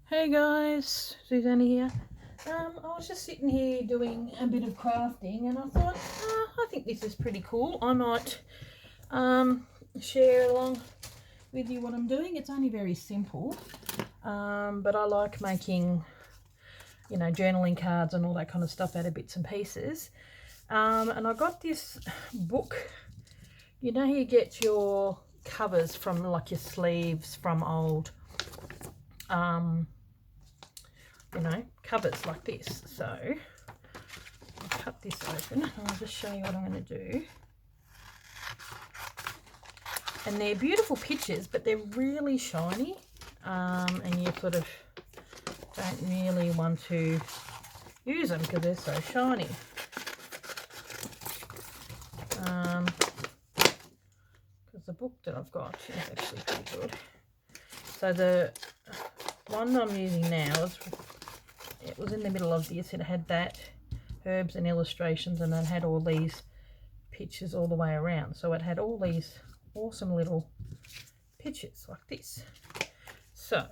Hey guys, Susanna here. I was just sitting here doing a bit of crafting and I thought, I think this is pretty cool. I might share along with you what I'm doing. It's only very simple, but I like making, journaling cards and all that kind of stuff out of bits and pieces. And I got this book. You know, you get your covers from like your sleeves from old covers like this. So I'll cut this open and I'll just show you what I'm going to do. And they're beautiful pictures, but they're really shiny, and you sort of don't really want to use them because they're so shiny. Because the book that I've got is actually pretty good. So the one I'm using now it was in the middle of this. It had that, herbs and illustrations, and it had all these pictures all the way around. So it had all these awesome little pictures like this. So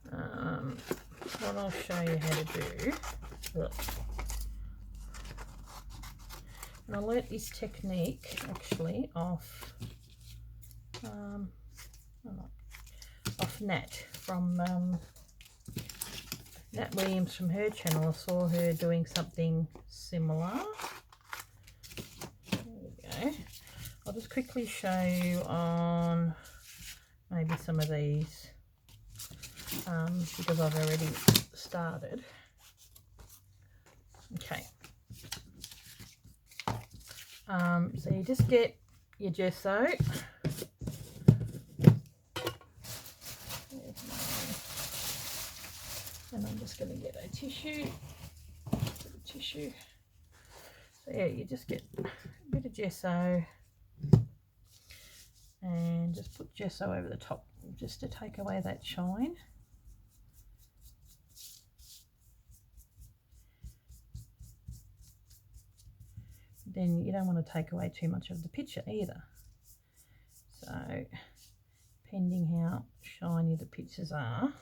what I'll show you how to do, and I learnt this technique actually off Nat from Nat Williams from her channel. I saw her doing something similar. There we go. I'll just quickly show you on maybe some of these because I've already started. Okay. So you just get your gesso. And I'm just going to get a tissue. So yeah, you just get a bit of gesso and just put gesso over the top just to take away that shine. Then you don't want to take away too much of the picture either. So depending how shiny the pictures are,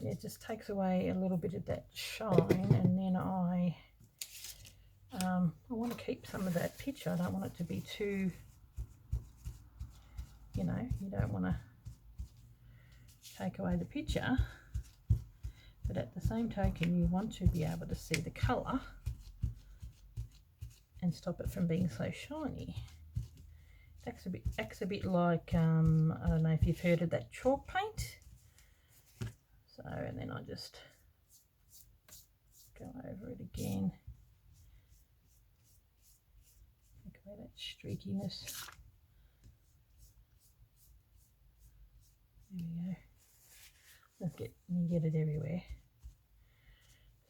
it just takes away a little bit of that shine, and then I want to keep some of that picture. I don't want it to be too, you don't want to take away the picture, but at the same token you want to be able to see the colour and stop it from being so shiny. It acts a bit like, I don't know if you've heard of that chalk paint. So, and then I just go over it again, take away that streakiness. There we go. You get it everywhere.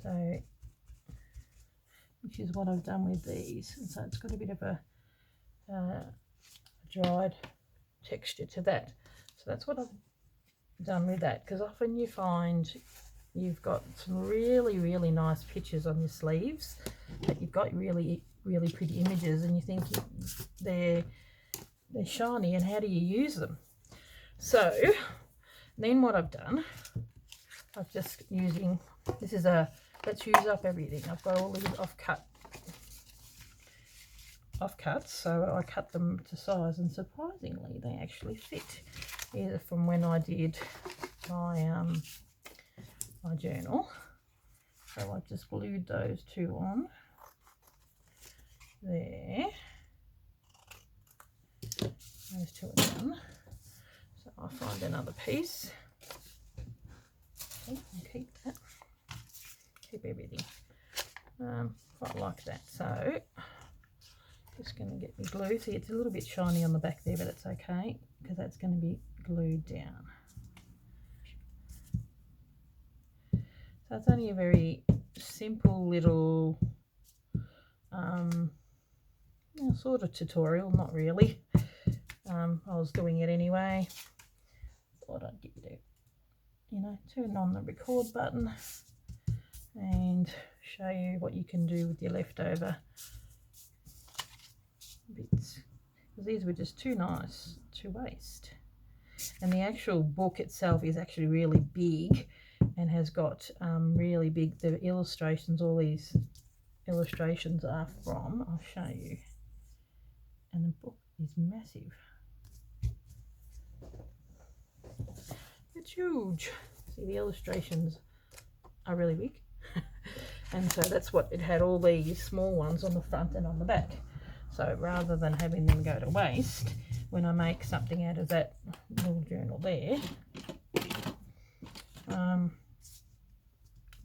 So, which is what I've done with these, and so it's got a bit of a dried texture to that. So that's what I've done with that, because often you find you've got some really nice pictures on your sleeves, that you've got really pretty images, and you think they're shiny, and how do you use them? So then what I've done, I've just using, this is a let's use up everything. I've got all these offcuts, so I cut them to size, and surprisingly they actually fit, either from when I did my my journal. So I've just glued those two on there. Those two are done. So I'll find another piece. Okay, I'll keep that. Keep everything. Quite like that. So just going to get my glue. See, it's a little bit shiny on the back there, but it's okay because that's going to be glued down. So it's only a very simple little sort of tutorial, not really. I was doing it anyway, thought I'd get you to, you know, turn on the record button and show you what you can do with your leftover bits, because these were just too nice to waste. And the actual book itself is actually really big and has got really big, the illustrations, all these illustrations are from, I'll show you, and the book is massive. It's huge. See, the illustrations are really big. And so that's what it had, all these small ones on the front and on the back. So rather than having them go to waste, when I make something out of that little journal there, it's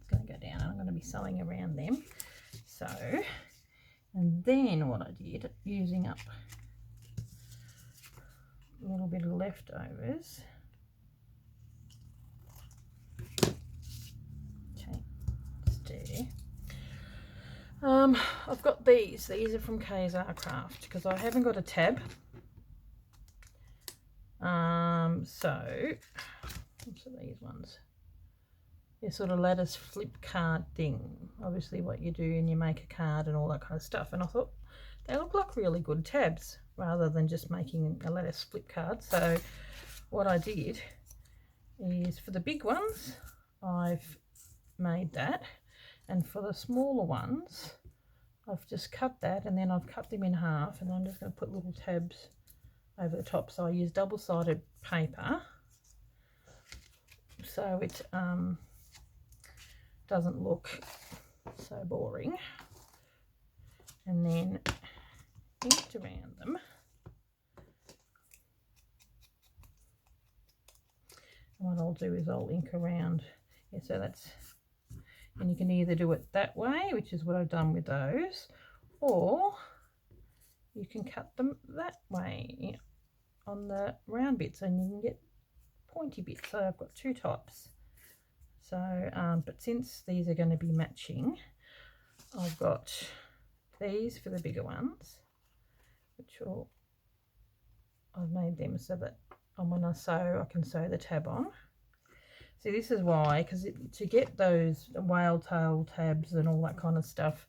going to go down and I'm going to be sewing around them. So, and then what I did, using up a little bit of leftovers. Okay, let's do. I've got these. These are from Kazar Craft because I haven't got a tab. So these ones. They're sort of lattice flip card thing. Obviously what you do and you make a card and all that kind of stuff. And I thought they look like really good tabs rather than just making a lattice flip card. So what I did is for the big ones, I've made that. And for the smaller ones, I've just cut that and then I've cut them in half and I'm just going to put little tabs over the top. So I use double-sided paper so it doesn't look so boring. And then inked around them. And what I'll do is I'll ink around, yeah, so that's, and you can either do it that way, which is what I've done with those, or you can cut them that way on the round bits and you can get pointy bits. So I've got two types. So, but since these are going to be matching, I've got these for the bigger ones, which will, I've made them so that when I sew, I can sew the tab on. See, this is why, because to get those whale tail tabs and all that kind of stuff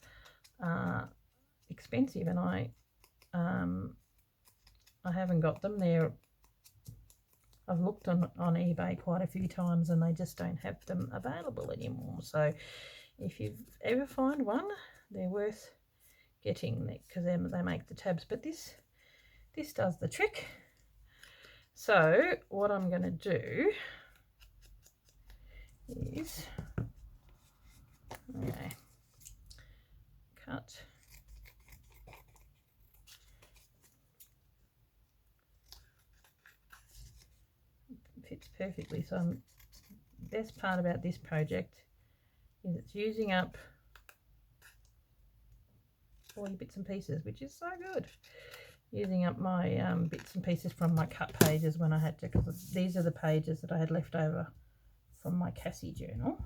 expensive, and I haven't got them there. I've looked on eBay quite a few times and they just don't have them available anymore. So if you ever find one, they're worth getting because they make the tabs. But this does the trick. So what I'm going to do is, okay, cut. Fits perfectly. So the best part about this project is it's using up all your bits and pieces, which is so good. Using up my bits and pieces from my cut pages when I had to, because these are the pages that I had left over from my Cassie journal,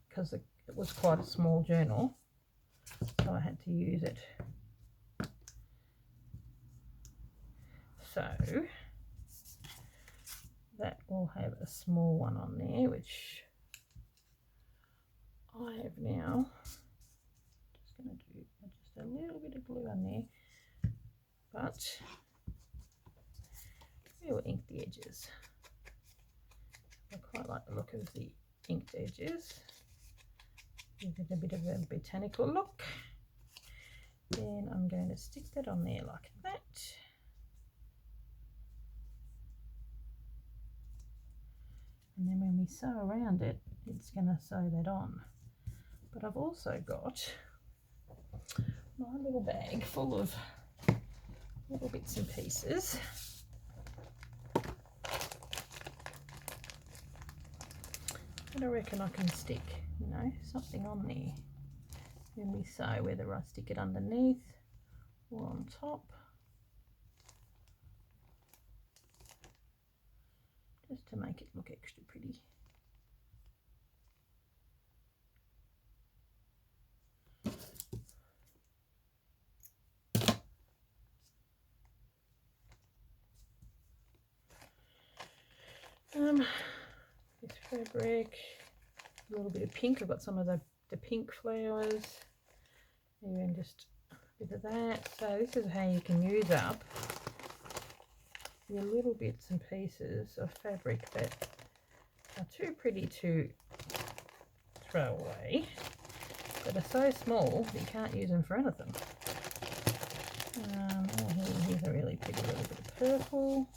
because it was quite a small journal, so I had to use it. So that will have a small one on there, which I have now. Just going to do just a little bit of glue on there, but we will ink the edges. I quite like the look of the inked edges. Give it a bit of a botanical look. Then I'm going to stick that on there like that. And then when we sew around it, it's going to sew that on. But I've also got my little bag full of little bits and pieces. And I reckon I can stick, you know, something on there when we sew, whether I stick it underneath or on top. Just to make it look extra pretty. This fabric, a little bit of pink. I've got some of the pink flowers, even just a bit of that. So this is how you can use up your little bits and pieces of fabric that are too pretty to throw away, but are so small that you can't use them for anything. Here's a really pretty little bit of purple.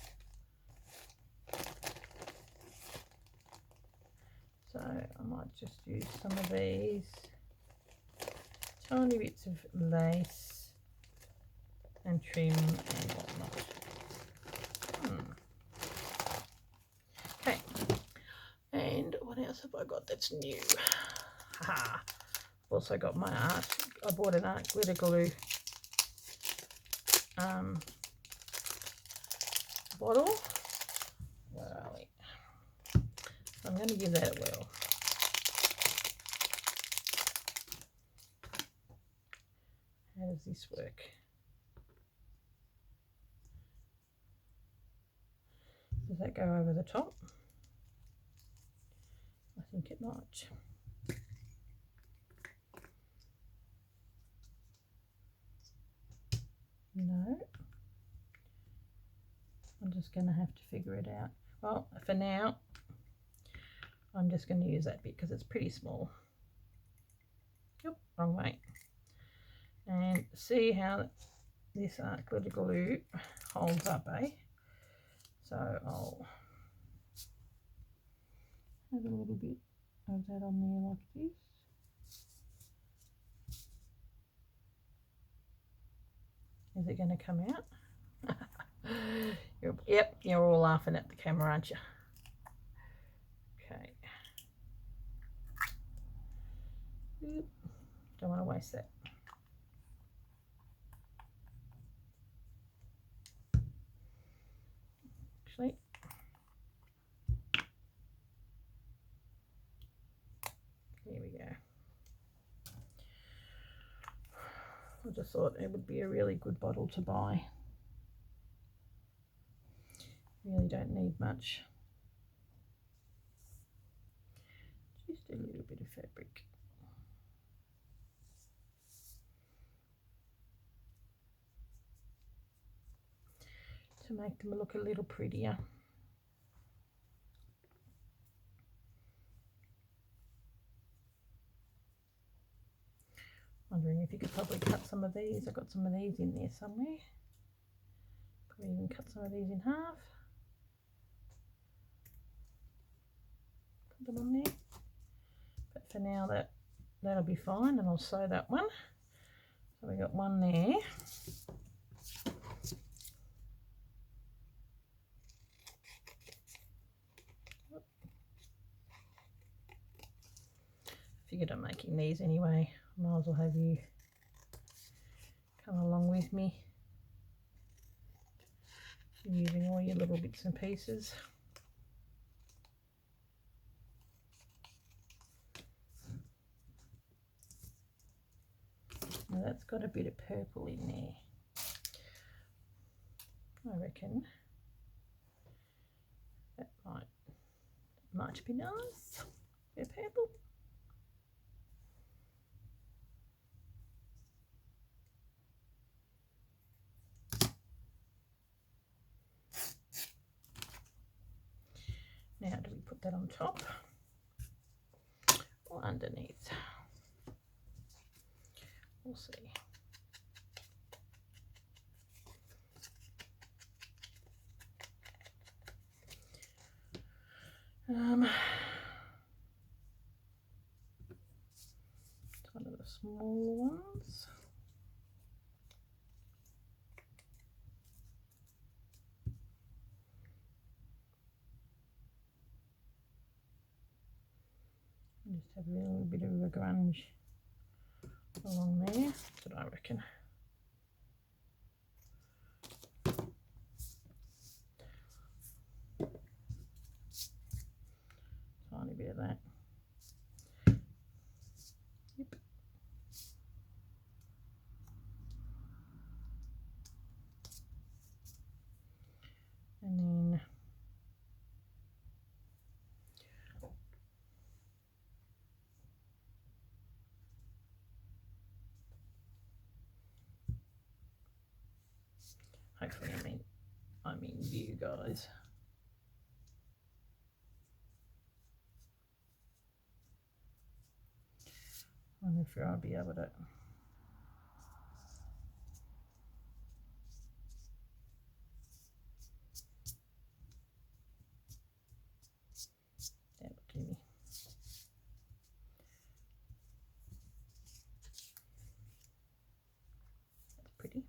So I might just use some of these tiny bits of lace and trim and whatnot. Okay, and what else have I got that's new? I've also got my art. I bought an art glitter glue bottle. Where are we? I'm going to give that a whirl. How does this work? Does that go over the top? I think it might. No. I'm just going to have to figure it out. Well, for now, I'm just going to use that bit because it's pretty small. Yep, wrong way. And see how this art glitter glue holds up, eh? So I'll have a little bit of that on there like this. Is it going to come out? Yep, you're all laughing at the camera, aren't you? Okay. Don't want to waste that. Actually, here we go. I just thought it would be a really good bottle to buy. Really don't need much. Just a little bit of fabric. To make them look a little prettier. Wondering if you could probably cut some of these. I've got some of these in there somewhere. Probably even cut some of these in half. Put them on there. But for now that'll be fine, and I'll sew that one. So we got one there. Figured I'm making these anyway. Might as well have you come along with me, using all your little bits and pieces. Now that's got a bit of purple in there. I reckon that might be nice. A bit of purple. Now, do we put that on top or underneath? We'll see. It's one of the smaller ones. Just have a little bit of a grunge along there. That's what I reckon. Tiny bit of that. Yep. And then Hopefully, I mean you guys. I wonder if I'll be able to. That'll do me. That's pretty.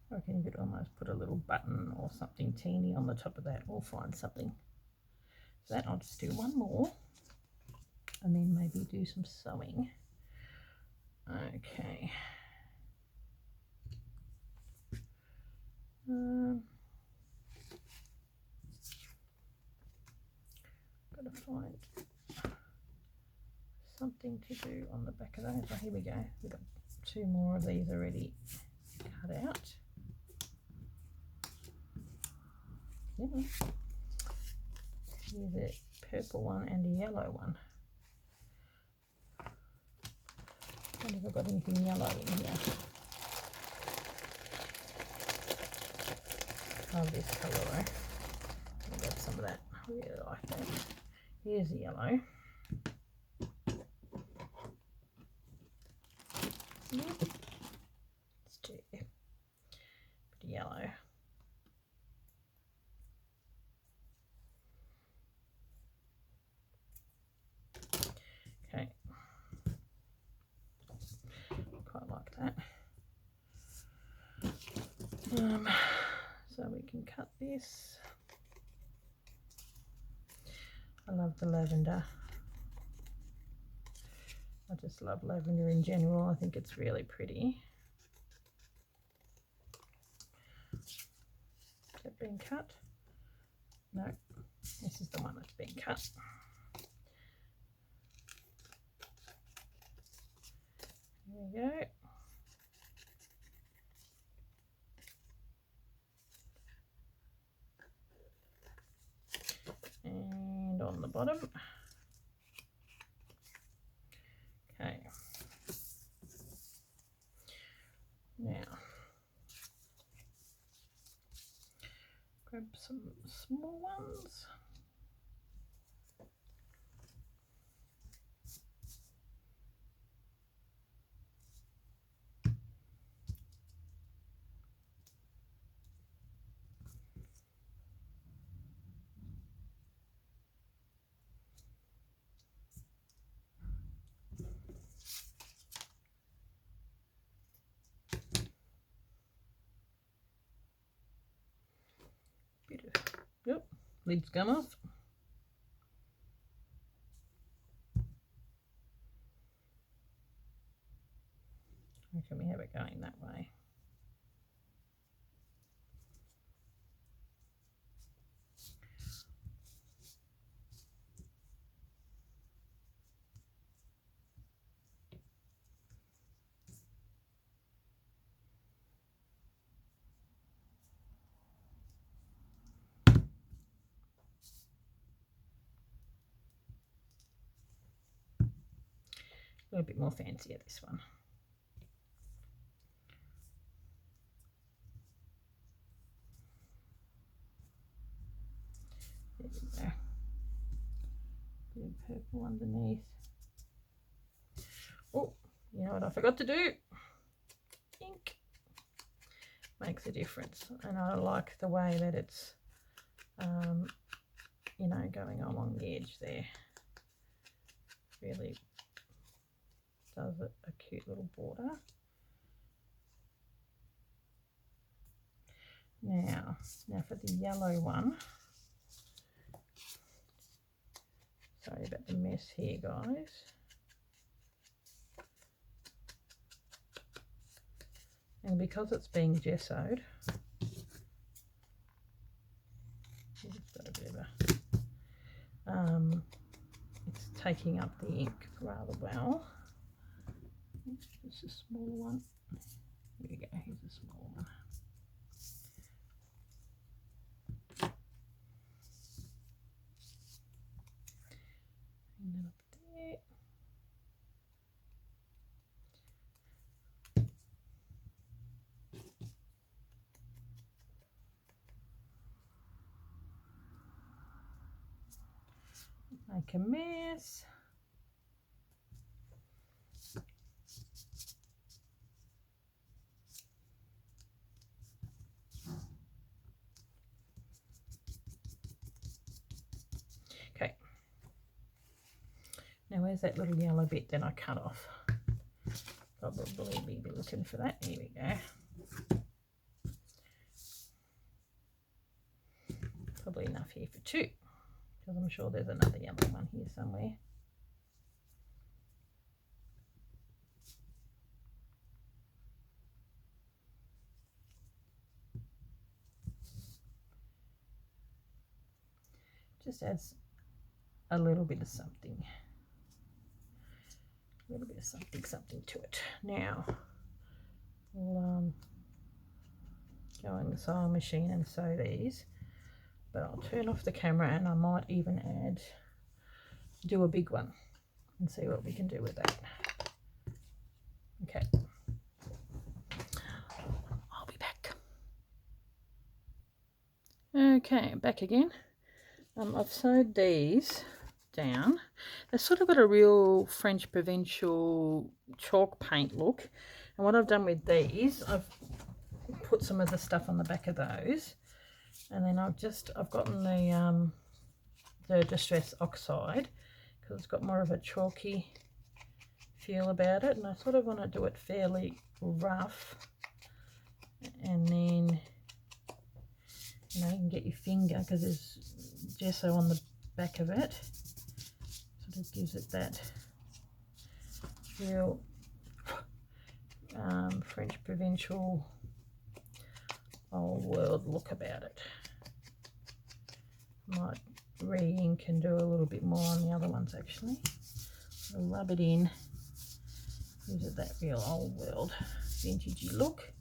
I reckon you could almost put a little button or something teeny on the top of that, or find something. So that I'll just do one more, and then maybe do some sewing. Okay. Gotta find something to do on the back of those. Oh, here we go. We've got 2 more of these already cut out. Yeah. Here's a purple one and a yellow one. I wonder if I've got anything yellow in here. Love this colour though. I'll grab some of that. I really like that. Here's the yellow. It's too bit of yellow. Okay. Quite like that. So we can cut this. I love the lavender. I just love lavender in general. I think it's really pretty. Has that been cut? No, this is the one that's been cut. There we go. And on the bottom. Okay. Now, grab some small ones. Yep, lid's come off. How can we have it going that way? A little bit more fancier, this one. There we go. Bit of purple underneath. Oh, you know what I forgot to do? Ink. Makes a difference. And I like the way that it's, you know, going along the edge there. Really does a cute little border. Now for the yellow one. Sorry about the mess here, guys. And because it's being gessoed, it's got a bit of a, it's taking up the ink rather well. Just a smaller one. Here we go, here's a smaller one. And then up there. make a mess. Okay. Now where's that little yellow bit that I cut off? Probably be looking for that. Here we go. Probably enough here for two, because I'm sure there's another yellow one here somewhere. Just adds a little bit of something. A little bit of something to it. Now we'll go in the sewing machine and sew these, but I'll turn off the camera and I might even do a big one and see what we can do with that. Okay, I'll be back. Okay, back again. I've sewed these down. They've sort of got a real French provincial chalk paint look, and what I've done with these, I've put some of the stuff on the back of those, and then I've gotten the Distress Oxide, because it's got more of a chalky feel about it, and I sort of want to do it fairly rough, and then you can get your finger, because there's gesso on the back of it, sort of gives it that real French provincial old world look about it. Might re-ink and do a little bit more on the other ones actually. I'll rub it in, gives it that real old world vintagey look.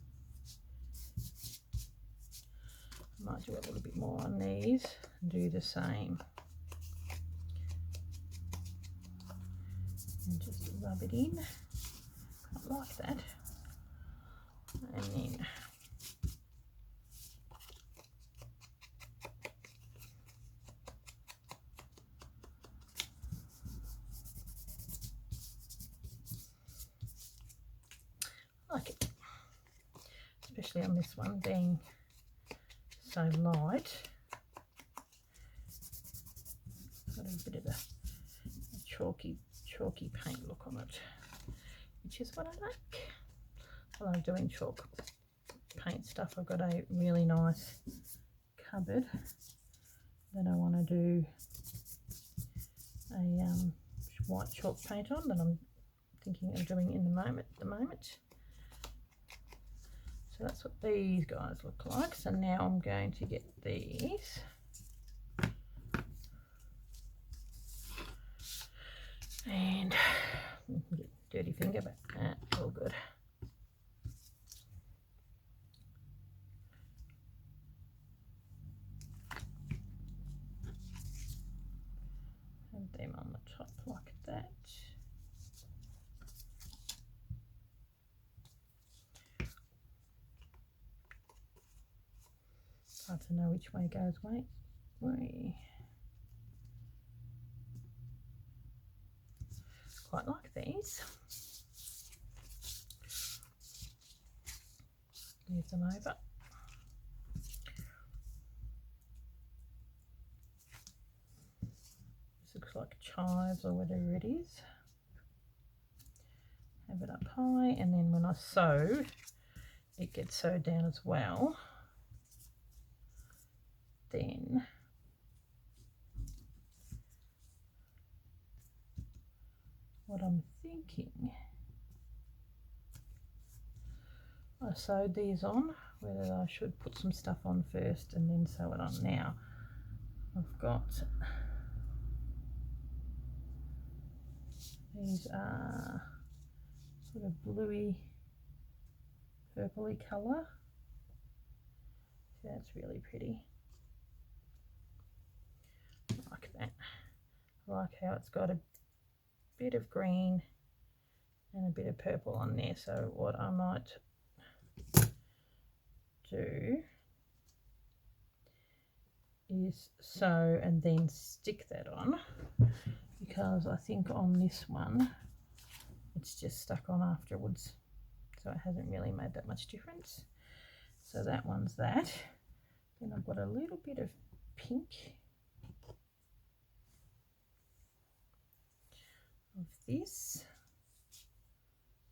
Might do a little bit more on these and do the same. And just rub it in. I like that. And then I like it. Especially on this one being so light. Got a bit of a chalky paint look on it, which is what I like. I love doing chalk paint stuff. I've got a really nice cupboard that I want to do a white chalk paint on, that I'm thinking of doing in the moment. So that's what these guys look like. So now I'm going to get these. And get dirty finger, but all good. Have them on the top like that. Hard to know which way goes way. Quite like these. Move them over. This looks like chives or whatever it is. Have it up high, and then when I sew, it gets sewed down as well. Then what I'm thinking, I sewed these on, whether I should put some stuff on first and then sew it on. Now I've got, these are sort of bluey purpley colour. So that's really pretty. I like that. I like how it's got a bit of green and a bit of purple on there. So what I might do is sew and then stick that on, because I think on this one it's just stuck on afterwards, so it hasn't really made that much difference. So that one's that. Then I've got a little bit of pink of this.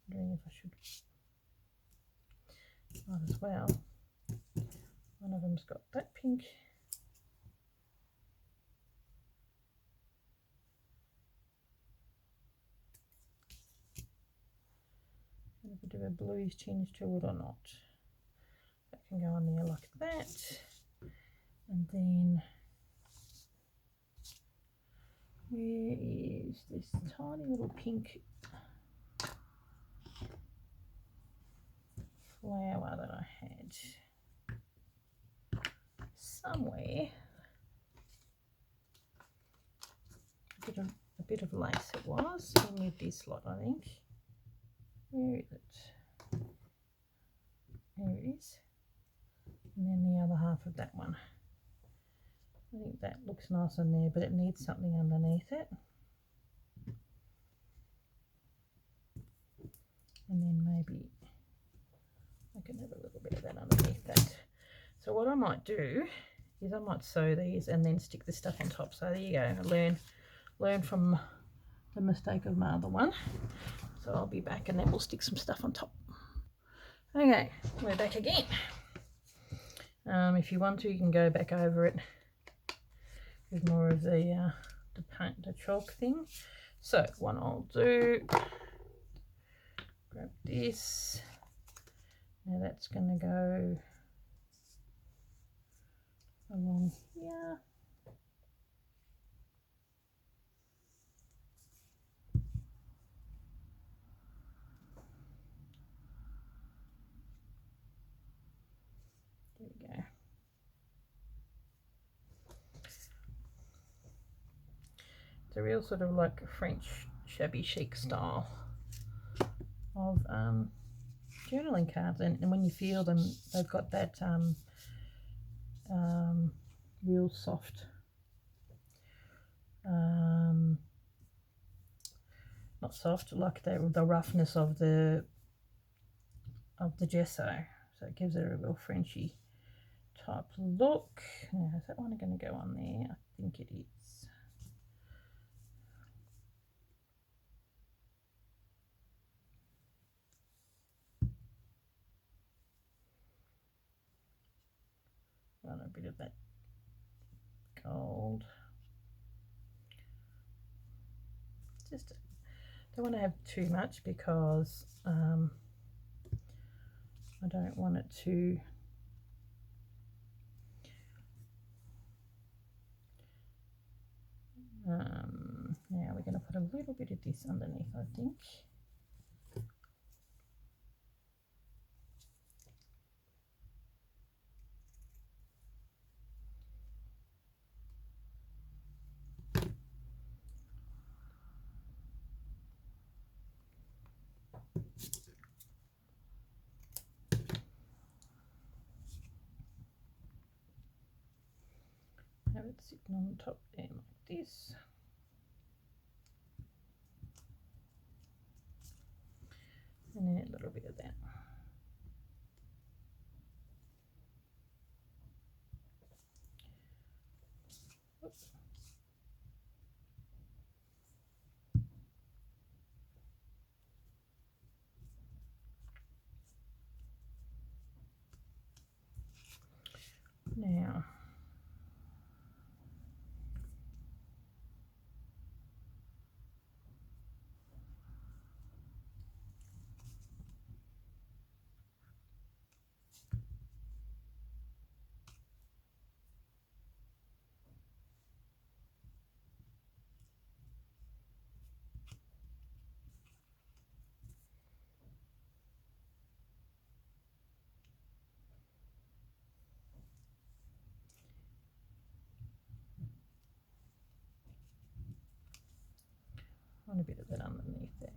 Wondering if I should, might as well. One of them's got that pink. And a bit of a bluish tinge to it or not. That can go on there like that. And then where is this tiny little pink flower that I had? Somewhere. A bit of lace it was in this lot, I think. Where is it? There it is. And then the other half of that one. I think that looks nice on there, but it needs something underneath it. And then maybe I can have a little bit of that underneath that. So what I might do is I might sew these and then stick the stuff on top. So there you go. Learn from the mistake of my other one. So I'll be back and then we'll stick some stuff on top. Okay, we're back again. If you want to, you can go back over it with more of the paint, the chalk thing. So what I'll do, grab this. Now that's going to go along here. There we go. It's a real sort of like French shabby chic style of journaling cards, and when you feel them, they've got that real soft, not soft, like the roughness of the gesso, so it gives it a real Frenchy type look. Now is that one going to go on there? I think it is. Run a bit of that gold. Just don't want to have too much because I don't want it to now we're going to put a little bit of this underneath, I think. Have it sitting on top there like this. And then a little bit of that. Oops. Now want a bit of that underneath there.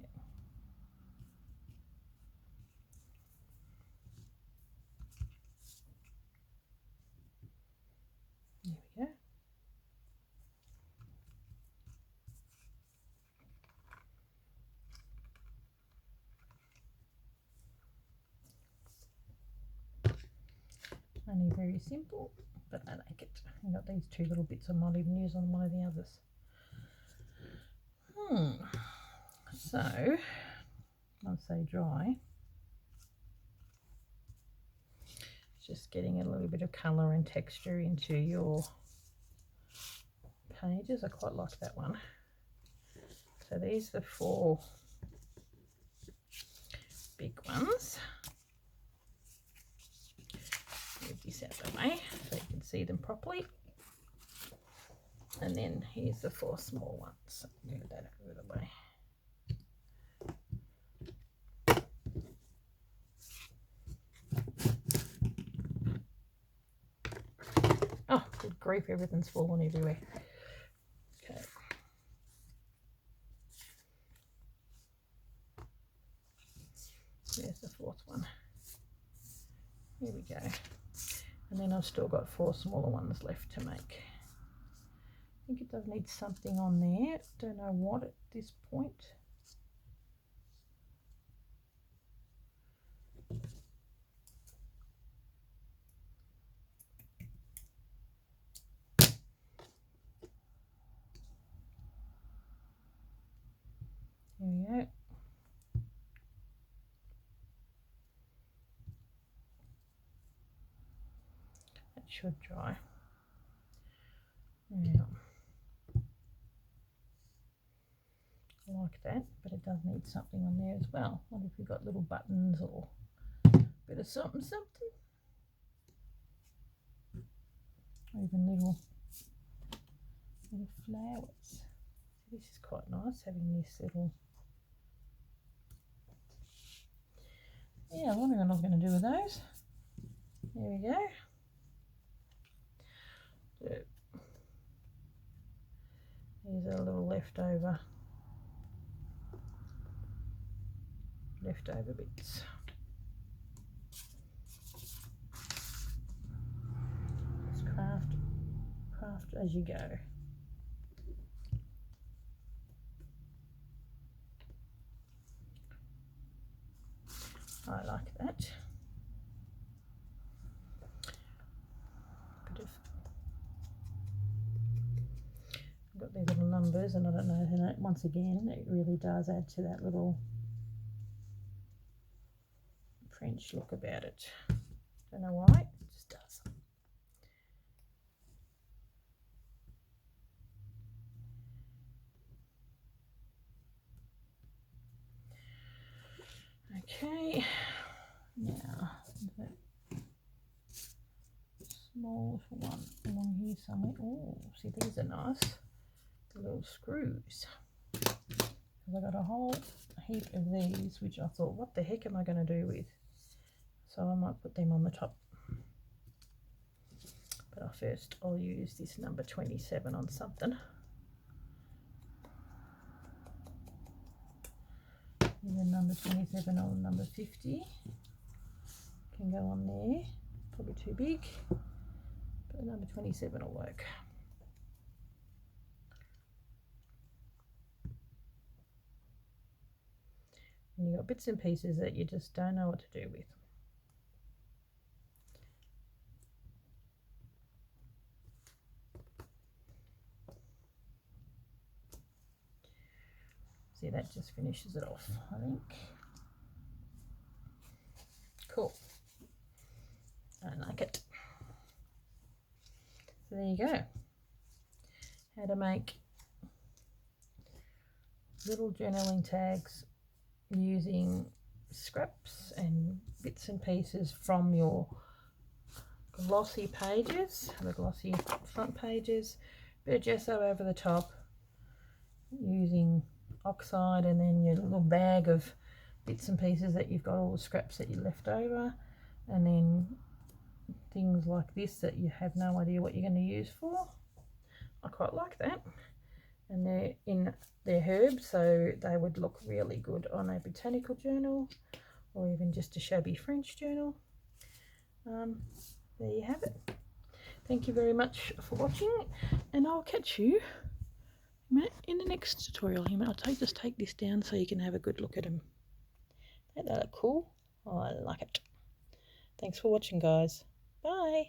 There we go. Only very simple, but I like it. I've got these two little bits I might even use on one of the others. So, once they dry, just getting a little bit of colour and texture into your pages. I quite like that one. So these are the 4 big ones. Move this out of the way so you can see them properly. And then here's the 4 small ones. Move that out of the way. Oh, good grief, everything's fallen everywhere. Okay. There's the 4th one. Here we go. And then I've still got 4 smaller ones left to make. I think it does need something on there. Don't know what at this point. Here we go. That should dry. Now, I like that, but it does need something on there as well. What if we've got little buttons or a bit of something? Or even little flowers. This is quite nice, having this little... Yeah, I'm wondering what I was going to do with those. There we go. These are a little leftover bits. Just craft as you go. I like that. I've got these little numbers, and I don't know, and once again, it really does add to that little French look about it. Don't know why, it just does. Okay, now that small little one along here somewhere. Oh, see, these are nice. The little screws. I got a whole heap of these, which I thought, what the heck am I going to do with? So I might put them on the top. But first I'll use this number 27 on something. Either number 27 or number 50 can go on there. Probably too big, but number 27 will work. And you've got bits and pieces that you just don't know what to do with. See, that just finishes it off, I think. Cool. I like it. So there you go. How to make little journaling tags using scraps and bits and pieces from your glossy pages, the glossy front pages, bit of gesso over the top, using oxide, and then your little bag of bits and pieces that you've got, all the scraps that you left over, and then things like this that you have no idea what you're going to use for. I quite like that. And they're herbs, so they would look really good on a botanical journal or even just a shabby French journal. There you have it. Thank you very much for watching, and I'll catch you in the next tutorial. I'll just take this down so you can have a good look at them. Don't they look cool? Oh, I like it. Thanks for watching, guys. Bye.